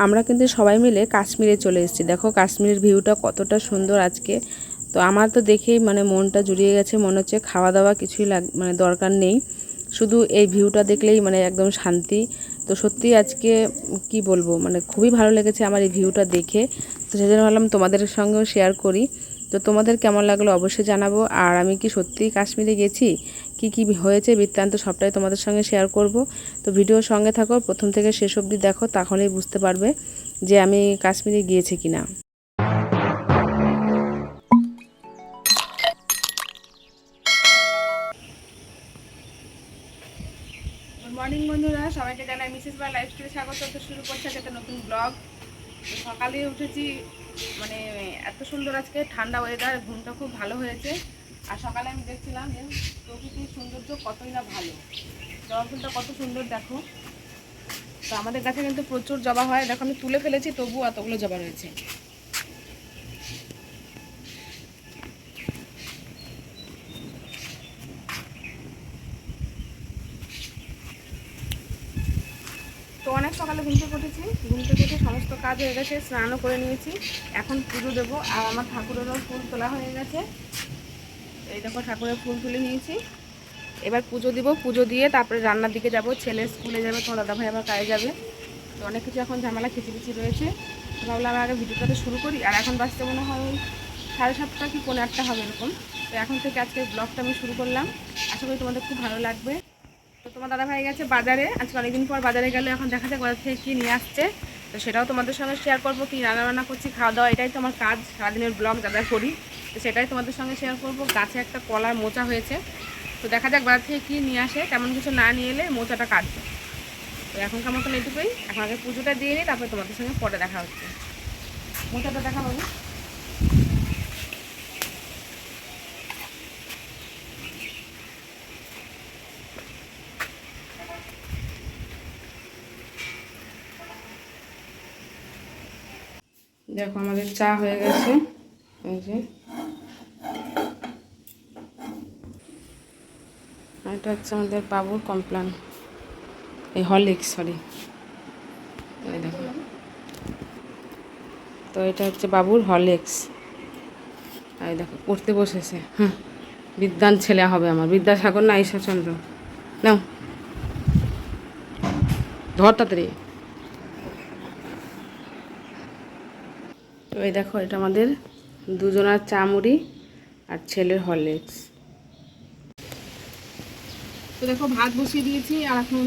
আমরা কিন্তু সবাই মিলে কাশ্মীরে চলে এসেছি। দেখো কাশ্মীরের ভিউটা কতটা সুন্দর আজকে। তো আমার তো দেখেই মানে মনটা জুড়িয়ে গেছে, মনে হচ্ছে খাওয়া দাওয়া কিছুই মানে দরকার নেই, শুধু এই ভিউটা দেখলেই মানে একদম শান্তি। তো সত্যি আজকে কি বলবো, মানে খুবই ভালো লেগেছে আমার এই ভিউটা দেখে। তো সেজন্য ভাবলাম তোমাদের সঙ্গেও শেয়ার করি। তো তোমাদের কেমন লাগলো অবশ্যই জানাবো। আর আমি কি সত্যিই কাশ্মীরে গেছি, কি কি হয়েছে বৃত্তান্ত সবটাই তোমাদের সঙ্গে শেয়ার করব। তো ভিডিওর সঙ্গে থাকো, প্রথম থেকে শেষ অবধি দেখো, তাহলেই বুঝতে পারবে যে আমি কাশ্মীরে গিয়েছি কিনা। গুড মর্নিং বন্ধুরা, সবাইকে জানাই মিসেস বা লাইফস্টাইলে স্বাগত। তো শুরু করছে একটা নতুন ব্লগ। সকালে উঠেছি, মানে এত সুন্দর আজকে ঠান্ডা ওয়েদার, ঘুমটা খুব ভালো হয়েছে। আর সকালে আমি দেখছিলাম যে প্রকৃতির সৌন্দর্য কতই না ভালো, জবা ফুলটা কত সুন্দর দেখো। তো আমাদের গাছে কিন্তু প্রচুর জবা হয়, দেখো আমি তুলে ফেলেছি তবু এতগুলো জবা রয়েছে। তো অনেক সকালে ঘুম থেকে উঠেছি, ঘুম থেকে উঠে সমস্ত কাজ হয়ে গেছে, স্নানও করে নিয়েছি। এখন পুজো দেবো। আর আমার ঠাকুরেরও ফুল তোলা হয়ে গেছে, এই দেখো ঠাকুরের ফুল তুলে নিয়েছি। এবার পুজো দিব, পুজো দিয়ে তারপরে রান্নার দিকে যাব। ছেলে স্কুলে যাবে, তোমার দাদাভাই আবার কাজে যাবে। তো অনেক কিছু এখন ঝামেলা খিচিবিচি রয়েছে। তো ভাবলাম আগে ভিডিওটাতে শুরু করি। আর এখন বাজতে মনে হয় 7:30 কি 7:45 হবে এরকম। তো এখন থেকে আজকে ব্লগটা আমি শুরু করলাম, আশা করি তোমাদের খুব ভালো লাগবে। তো তোমার দাদাভাই গেছে বাজারে, আজকে অনেকদিন পর বাজারে গেলে, এখন দেখা যাক বাজার থেকে কী নিয়ে আসছে। তো সেটাও তোমাদের সঙ্গে শেয়ার করবো, কী রান্নাবান্না করছি, খাওয়া দাওয়া, এটাই তো আমার কাজ, সারাদিনের ব্লগ যা যা করি। তো সেটাই তোমাদের সঙ্গে শেয়ার করবো। গাছে একটা কলার মোচা হয়েছে, তো দেখা যাক বাজার থেকে কী নিয়ে আসে। তেমন কিছু না নিয়ে এলে মোচাটা কাটবে। তো এখনকার মতন এইটুকুই, এখন আগে পুজোটা দিয়ে নিই, তারপরে তোমাদের সঙ্গে পরে দেখা হচ্ছে। মোচাটা দেখা পাবো। দেখো আমাদের চা হয়ে গেছে, এই যে এটা হচ্ছে আমাদের বাবুর কমপ্লান, এই হরলিক্স, সরি, এই দেখো। তো এটা হচ্ছে বাবুর হরলিক্স, এই দেখো পড়তে বসেছে। বিদ্যান ছেলে হবে আমার, বিদ্যাসাগর না ঈশ্বরচন্দ্র। নাও ধর তাড়াতাড়ি। তো এই দেখো এটা আমাদের দুজনার চা মুড়ি আর ছেলের হরলিক্স। তো দেখো ভাত বসিয়ে দিয়েছি, আর এখন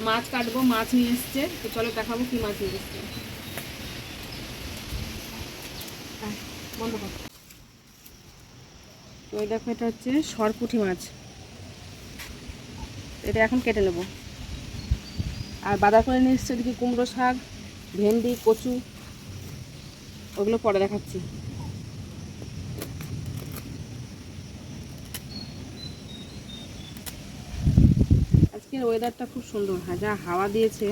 মাছ কাটবো। মাছ নিয়ে এসছে, তো চলো দেখাবো কি মাছ নিয়ে এসছে। বন্ধ কর। তো ওই দেখো এটা হচ্ছে সরপুঁটি মাছ, এটা এখন কেটে নেব। আর বাজার করে নিয়ে এসছে এদিকে কুমড়ো শাক, ভেন্ডি, কচু, ওগুলো পরে দেখাচ্ছি। আজকের ওয়েদারটা খুব সুন্দর, হ্যাঁ, যা হাওয়া দিয়েছে,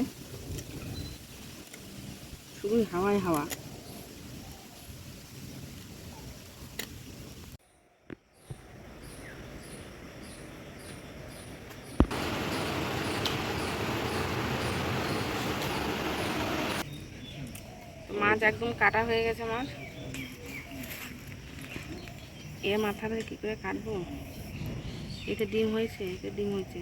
শুধুই হাওয়ায় হাওয়া। মাছ একদম কাটা হয়ে গেছে আমার, এ মাথা ধরে কী করে কাটবো। এতে ডিম হয়েছে, এতে ডিম হয়েছে।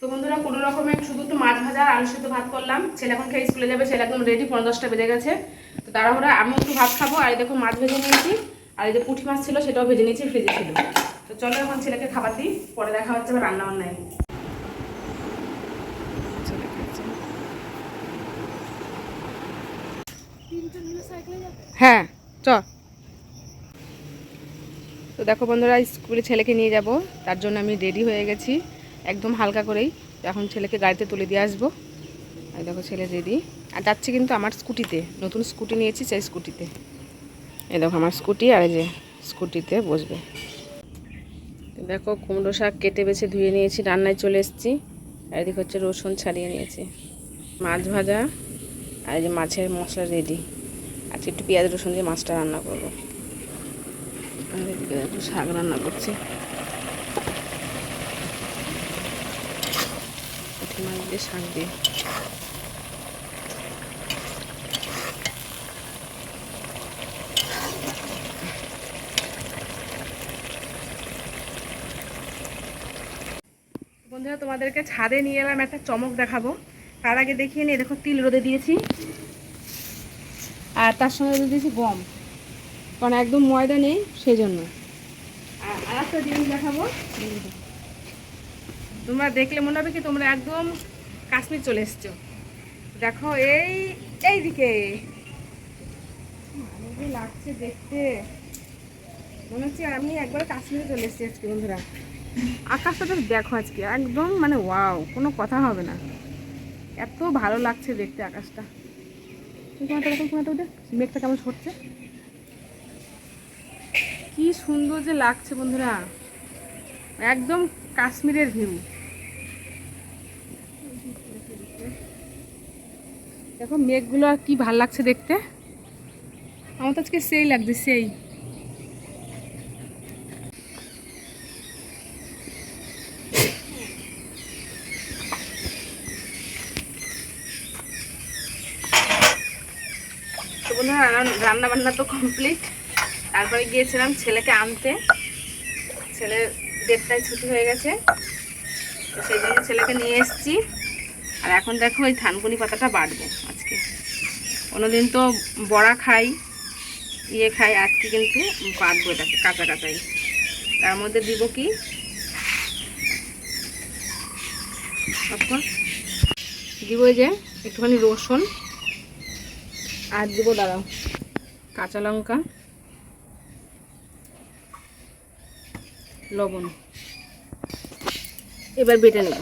তো বন্ধুরা কোনো রকমের শুধু তো মাছ ভাজা আর আলু সেদ্ধ ভাত করলাম। ছেলে এখন খেয়ে স্কুলে যাবে, ছেলে একদম রেডি, 10:45 বেজে গেছে। তো তাড়াহুড়া আমি একটু ভাত খাবো। আর এই দেখো মাছ ভেজে নিয়েছি, আর এই যে পুঁটি মাছ ছিল সেটাও ভেজে নিয়েছি, ফ্রিজে ছিল। তো চলো এখন ছেলেকে খাবার দিই, পরে দেখা হচ্ছে আবার রান্না বান্নায়। হ্যাঁ চ। তো দেখো বন্ধুরা স্কুলে ছেলেকে নিয়ে যাব, তার জন্য আমি রেডি হয়ে গেছি একদম হালকা করেই। তো এখন ছেলেকে গাড়িতে তুলে দিয়ে আসবো। আর দেখো ছেলে রেডি, আর যাচ্ছে কিন্তু আমার স্কুটিতে, নতুন স্কুটি নিয়েছি সেই স্কুটিতে। এই দেখো আমার স্কুটি, আর এই যে স্কুটিতে বসবে। দেখো কুমড়ো শাক কেটে বেছে ধুয়ে নিয়েছি, রান্নায় চলে এসেছি। আর এদিকে হচ্ছে রসুন ছাড়িয়ে নিয়েছি, মাছ ভাজা, আর এই যে মাছের মশলা রেডি। আজকে একটু পেঁয়াজ রসুন দিয়ে মাছটা রান্না করবো। আর এদিকে দেখো শাক রান্না করছি, পুঁটি মাছ দিয়ে শাক দিয়ে। বন্ধুরা তোমাদেরকে ছাদে নিয়ে এলাম, একটা চমক দেখাবো। তার আগে দেখিয়ে নিয়ে দেখো তিল রোদে দিয়েছি, আর তার সঙ্গে রোদে দিয়েছি গম, কারণ একদম ময়দা নেই সেই জন্য। আর একটা জিনিস দেখাবো, তোমরা দেখলে মনে হবে কি তোমরা একদম কাশ্মীর চলে এসছো। দেখো এই দিকে ভালো লাগছে দেখতে, মনে হচ্ছে আমি একবার কাশ্মীরে চলে এসেছি আজকে। বন্ধুরা আকাশটা তো দেখো আজকে একদম মানে ওয়াও, কোনো কথা হবে না, এত ভালো লাগছে দেখতে আকাশটা। মেঘটা কেমন ছড়ছে, কি সুন্দর যে লাগছে বন্ধুরা, একদম কাশ্মীরের ভিউ। দেখো মেঘগুলো আর কি ভাল লাগছে দেখতে, আমার তো আজকে সেই লাগছে সেই। তো বন্ধুরা রান্না বান্না তো কমপ্লিট। তারপরে গিয়েছিলাম ছেলেকে আনতে, ছেলের 1:30টায় ছুটি হয়ে গেছে, তো সেই জন্য ছেলেকে নিয়ে এসেছি। আর এখন দেখো ওই থানকুনি পাতাটা বাটবো আজকে। কোনোদিন তো বড়া খাই, খাই, আজকে কিন্তু বাটবো এটাকে কাঁচা কাঁচাই। তার মধ্যে দিব কি দিব, যে একটুখানি রসুন, আর দিব দাঁড়াও কাঁচা লঙ্কা, লবণ। এবার বেটে নেব।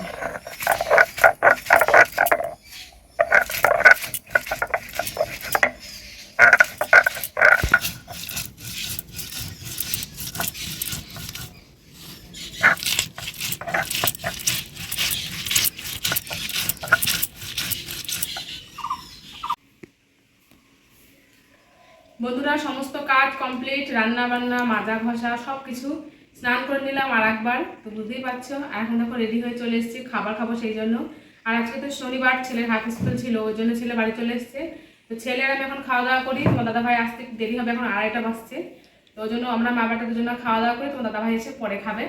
বন্ধুরা সমস্ত কাজ কমপ্লিট, রান্না বান্না মাজা ঘষা সব কিছু, স্নান করে নিলাম আর একবার, তো বুঝতেই পারছো। আর এখন দেখো রেডি হয়ে চলে এসেছি, খাবার খাবো সেই জন্য। আর আজকে তো শনিবার, ছেলের হাফ স্কুল ছিল, ওই জন্য ছেলে বাড়ি চলে এসছে। তো ছেলে আর আমি এখন খাওয়া দাওয়া করি, তোমার দাদাভাই আসতে দেরি হবে, এখন 2:30টা বাজছে। তো ওই জন্য আমরা মা বাটা দুজনে খাওয়া দাওয়া করি, তোমার দাদাভাই এসে পরে খাবে।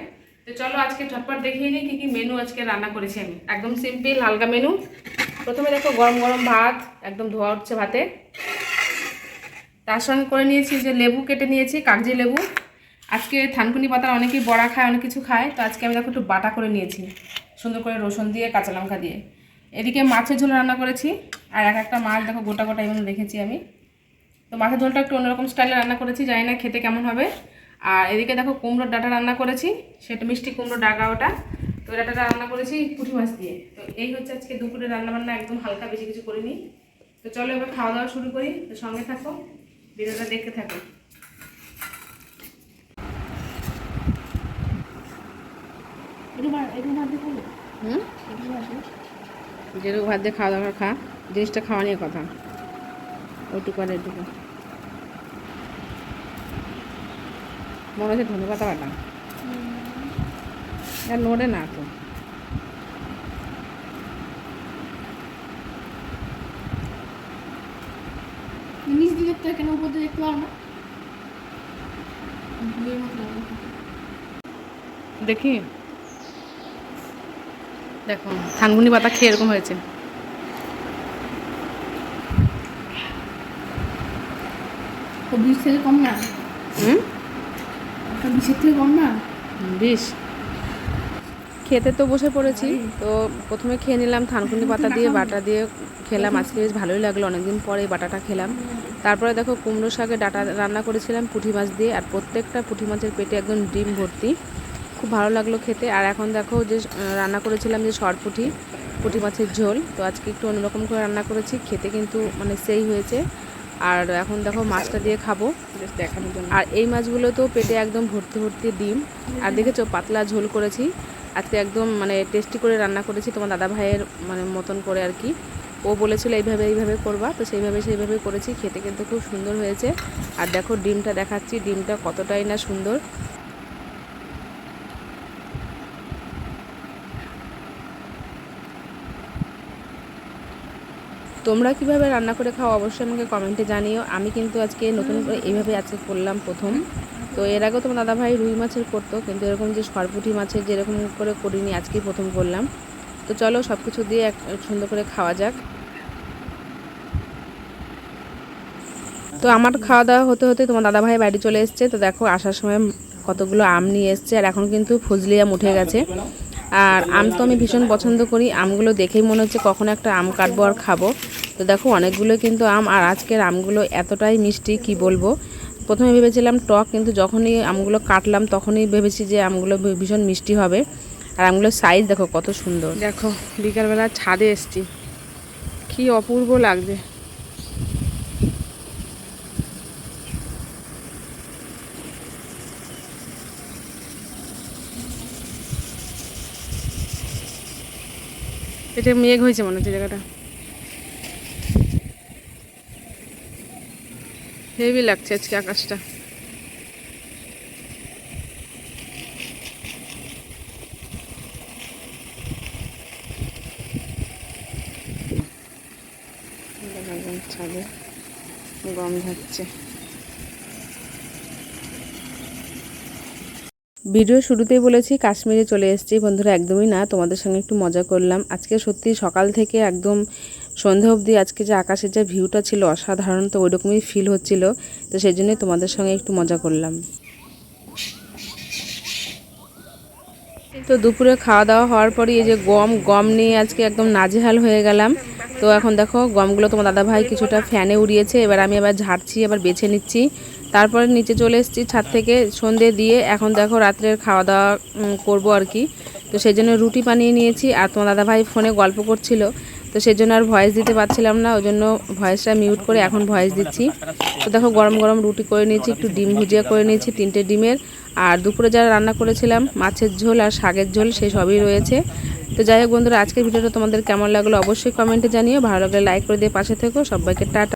তো চলো আজকে ঝটপট দেখিয়ে নিই কী কী মেনু আজকে রান্না করেছি আমি, একদম সিম্পল হালকা মেনু। প্রথমে দেখো গরম গরম ভাত, একদম ধোয়া উঠছে ভাতে। তার সঙ্গে করে নিয়েছি যে লেবু কেটে নিয়েছি, কাগজি লেবু। আজকে থানকুনি পাতার অনেকেই বড়া খায়, অনেক কিছু খায়, তো আজকে আমি দেখো একটু বাটা করে নিয়েছি সুন্দর করে রসুন দিয়ে কাঁচা লঙ্কা দিয়ে। এদিকে মাছের ঝোল রান্না করেছি, আর একটা মাছ দেখো গোটা গোটা এমন রেখেছি আমি। তো মাছের ঝোলটা একটু অন্যরকম স্টাইলে রান্না করেছি, জানি না খেতে কেমন হবে। আর এদিকে দেখো কুমড়োর ডাঁটা রান্না করেছি, সেটা মিষ্টি কুমড়োর ডাঁটা ওটা। তো ডাঁটাটা রান্না করেছি পুঁটি মাছ দিয়ে। তো এই হচ্ছে আজকে দুপুরে রান্নাবান্না, একদম হালকা, বেশি কিছু করিনি। তো চলো এবার খাওয়া দাওয়া শুরু করি, তো সঙ্গে থাকো, ভিডিওটা দেখতে থাকো। যেটুকু ভাত দিয়ে খাওয়া দাওয়া খা, জিনিসটা খাওয়া নিয়ে কথা, ওটুকু আর এটুকু মনে হচ্ছে ধনে পাতা বাটা, আর নড়ে না তো। নিচ দিয়ে দেখতে কেন, উপর দিয়ে দেখতে পারো না? দেখি দেখো থানকুনি পাতা খেয়ে এরকম হয়েছে। বিষ থেকে কম না? বিষের থেকে কম না? বিষ। খেতে তো বসে পড়েছি, তো প্রথমে খেয়ে নিলাম থানকুনি পাতা দিয়ে, বাটা দিয়ে খেলাম। আজকে বেশ ভালোই লাগলো, অনেকদিন পরে এই বাটাটা খেলাম। তারপরে দেখো কুমড়ো শাকে ডাঁটা রান্না করেছিলাম পুঁটি মাছ দিয়ে, আর প্রত্যেকটা পুঁটি মাছের পেটে একদম ডিম ভর্তি, খুব ভালো লাগলো খেতে। আর এখন দেখো যে রান্না করেছিলাম যে সরপুঁটি, পুঁটি মাছের ঝোল। তো আজকে একটু অন্যরকম করে রান্না করেছি, খেতে কিন্তু মানে সেই হয়েছে। আর এখন দেখো মাছটা দিয়ে খাবো দেখানোর জন্য। আর এই মাছগুলো তো পেটে একদম ভর্তি ভর্তি ডিম। আর দেখেছো পাতলা ঝোল করেছি আজকে, একদম মানে টেস্টি করে রান্না করেছি তোমার দাদা ভাইয়ের মানে মতন করে আর কি। ও বলেছিল এইভাবে করবা, তো সেইভাবে করেছি, খেতে কিন্তু খুব সুন্দর হয়েছে। আর দেখো ডিমটা দেখাচ্ছি, ডিমটা কতটাই না সুন্দর। তোমরা কিভাবে রান্না করে খাও অবশ্যই আমাকে কমেন্টে জানিও। আমি কিন্তু আজকে নতুন করে এইভাবে আজকে করলাম প্রথম। তো এর আগেও তোমার দাদাভাই রুই মাছের করতো, কিন্তু এরকম যে সরপুঁটি মাছের যেরকম করে করিনি, আজকেই প্রথম করলাম। তো চলো সব কিছু দিয়ে সুন্দর করে খাওয়া যাক। তো আমার খাওয়া দাওয়া হতে হতে তোমার দাদাভাই বাড়ি চলে এসছে। তো দেখো আসার সময় কতগুলো আম নিয়ে এসছে, আর এখন কিন্তু ফজলি আম উঠে গেছে। আর আম তো আমি ভীষণ পছন্দ করি, আমগুলো দেখেই মনে হচ্ছে কখন একটা আম কাটবো আর খাবো। তো দেখো অনেকগুলো কিন্তু আম, আর আজকের আমগুলো এতটাই মিষ্টি কি বলবো। প্রথমে ভেবেছিলাম টক, কিন্তু যখনই আমগুলো কাটলাম তখনই ভেবেছি যে আমগুলো ভীষণ মিষ্টি হবে। আর আমগুলোর সাইজ দেখো কত সুন্দর। দেখো বিকালবেলা ছাদে এসছি, কি অপূর্ব লাগছে। এটা মেঘ হয়েছে মনে হচ্ছে জায়গাটা, হেভি লাগছে আজকে আকাশটা। ছাদে গম ধাচ্ছে। ভিডিও শুরুতেই বলেছি কাশ্মীরে চলে এসেছি বন্ধুরা, একদমই না, তোমাদের সঙ্গে একটু মজা করলাম। আজকে সত্যি সকাল থেকে একদম সন্ধ্যা অবধি আজকে যে আকাশের যে ভিউটা ছিল অসাধারণ, তো ওইরকমই ফিল হচ্ছিল। তো সেই জন্যই তোমাদের সঙ্গে একটু মজা করলাম। তো দুপুরে খাওয়া দাওয়া হওয়ার পরই এই যে গম নিয়ে আজকে একদম নাজেহাল হয়ে গেলাম। তো এখন দেখো গমগুলো তোমার দাদাভাই কিছুটা ফ্যানে উড়িয়েছে, এবার আমি ঝাড়ছি, এবার বেছে নিচ্ছি। তারপরে নিচে চলে এসেছি ছাদ থেকে সন্ধে দিয়ে। এখন দেখো রাত্রের খাওয়া দাওয়া করবো আর কি। তো সেই জন্য রুটি বানিয়ে নিয়েছি, আর তোমার দাদাভাই ফোনে গল্প করছিল, তো সেই জন্য আর ভয়েস দিতে পারছিলাম না, ওই জন্য ভয়েসটা মিউট করে এখন ভয়েস দিচ্ছি। তো দেখো গরম গরম রুটি করে নিয়েছি, একটু ডিম ভুজিয়া করে নিয়েছি 3টে ডিমের। আর দুপুরে যারা রান্না করেছিলাম মাছের ঝোল আর শাকের ঝোল, সেই সবই রয়েছে। তো যাই হোক বন্ধুরা, আজকের ভিডিওটা তোমাদের কেমন লাগলো অবশ্যই কমেন্টে জানিও। ভালো লাগলে লাইক করে দিয়ে পাশে থেকো। সবাইকে টাটা।